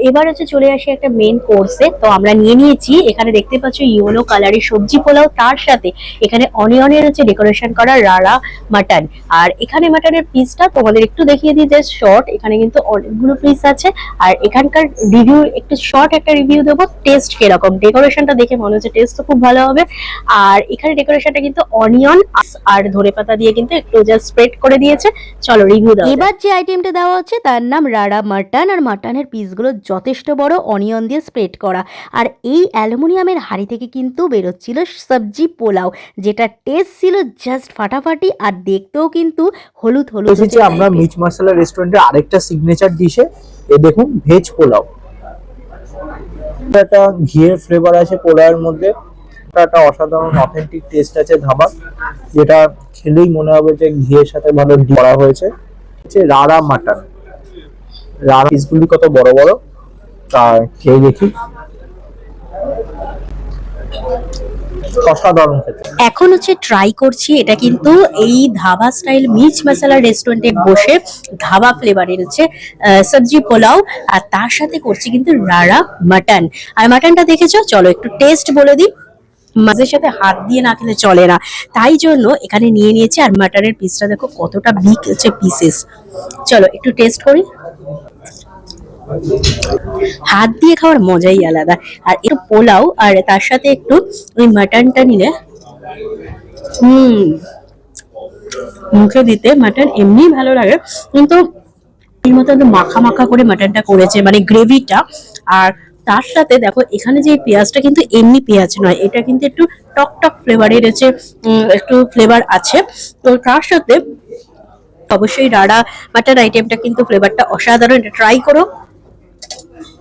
এবার হচ্ছে চলে আসি একটা মেন কোর্সে। তো আমরা নিয়ে নিয়েছি, এখানে দেখতে পাচ্ছ ইয়েলো কালারের সবজি পোলাও, তার সাথে এখানে অনিয়নের হচ্ছে ডেকোরেশন করা রাড়া মাটন। আর এখানে মাটনের পিসটা তোমাদের একটু দেখিয়ে দিই, জাস্ট শর্ট, এখানে কিন্তু অনেকগুলো পিস আছে। আর এখানকার রিভিউ একটু শর্ট একটা রিভিউ দেবো, টেস্ট কিরকম, ডেকোরেশনটা দেখে মনে হচ্ছে টেস্ট তো খুব ভালো হবে। আর এখানে ডেকোরেশনটা কিন্তু অনিয়ন আর ধনেপাতা দিয়ে কিন্তু একটু জাস্ট স্প্রেড করে দিয়েছে। চলো রিভিউ দাও। এবার যে আইটেমটা দেওয়া হচ্ছে তার নাম রাড়া মাটন, আর মাটনের পিসগুলো যথেষ্ট বড়, অনিয়ন দিয়ে স্প্রেড করা। আর এই অ্যালুমিনিয়ামের হাঁড়ি থেকে কিন্তু বেরোচ্ছিল সবজি পোলাও, যেটা টেস্ট ছিল জাস্ট ফাটাফাটি, আর দেখতেও কিন্তু হলুদ হলুদ। এসেছি আমরা মিচ মশলা রেস্টুরেন্টের আরেকটা সিগনেচার ডিশে। এ দেখুন ভেজ পোলাও, একটা ঘিয়ের ফ্লেভার আছে পোলাওয়ের মধ্যে, একটা অসাধারণ অথেন্টিক টেস্ট আছে ধাবা, যেটা খেলেই মনে হবে যে ঘিয়ের সাথে ভালো করা হয়েছে। রাড়া মাটন, রাড়া পিসগুলি কত বড় বড়, তা খেয়ে দেখি, অসাধারণ খেতে। এখন হচ্ছে ট্রাই করছি, এটা কিন্তু এই ধাবা স্টাইল মিচ মশলা রেস্টুরেন্টে বসে ধাবা ফ্লেভারের হচ্ছে সবজি পোলাও, আর তার সাথে করছি কিন্তু রাড়া মাটন। আর মাটনটা দেখেছো, চলো একটু টেস্ট বলে দিই। মাছের সাথে হাত দিয়ে না খেলে চলে না, তাই জন্য এখানে নিয়ে নিয়েছি। আর মাটনের পিসটা দেখো কতটা বিগ হচ্ছে পিসেস। চলো একটু টেস্ট করি। হাত দিয়ে খাওয়ার মজাই আলাদা। আর একটু পোলাও আর তার সাথে একটু ওই মাটনটা নিলে, মুখে দিতে মাটন এমনি ভালো লাগে, কিন্তু এর মতো একটু মাখা মাখা করে মাটনটা করেছে, মানে গ্রেভিটা। আর তার সাথে দেখো এখানে যে পেঁয়াজটা কিন্তু এমনি পেঁয়াজ নয়, এটা কিন্তু একটু টক টক ফ্লেভারের হচ্ছে, একটু ফ্লেভার আছে। তো তার সাথে অবশ্যই রাড়া মাটন আইটেমটা কিন্তু ফ্লেভারটা অসাধারণ, এটা ট্রাই করো,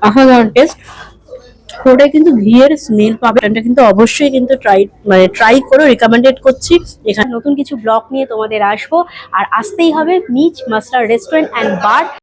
অসাধারণ টেস্ট। পুরোটাই কিন্তু ঘিয়ের স্মেল পাবে, এটা কিন্তু অবশ্যই কিন্তু ট্রাই করো, রিকমেন্ডেড করছি। এখানে নতুন কিছু ব্লগ নিয়ে তোমাদের আসবো, আর আসতেই হবে মিচ মাস্টার রেস্টুরেন্ট অ্যান্ড বার।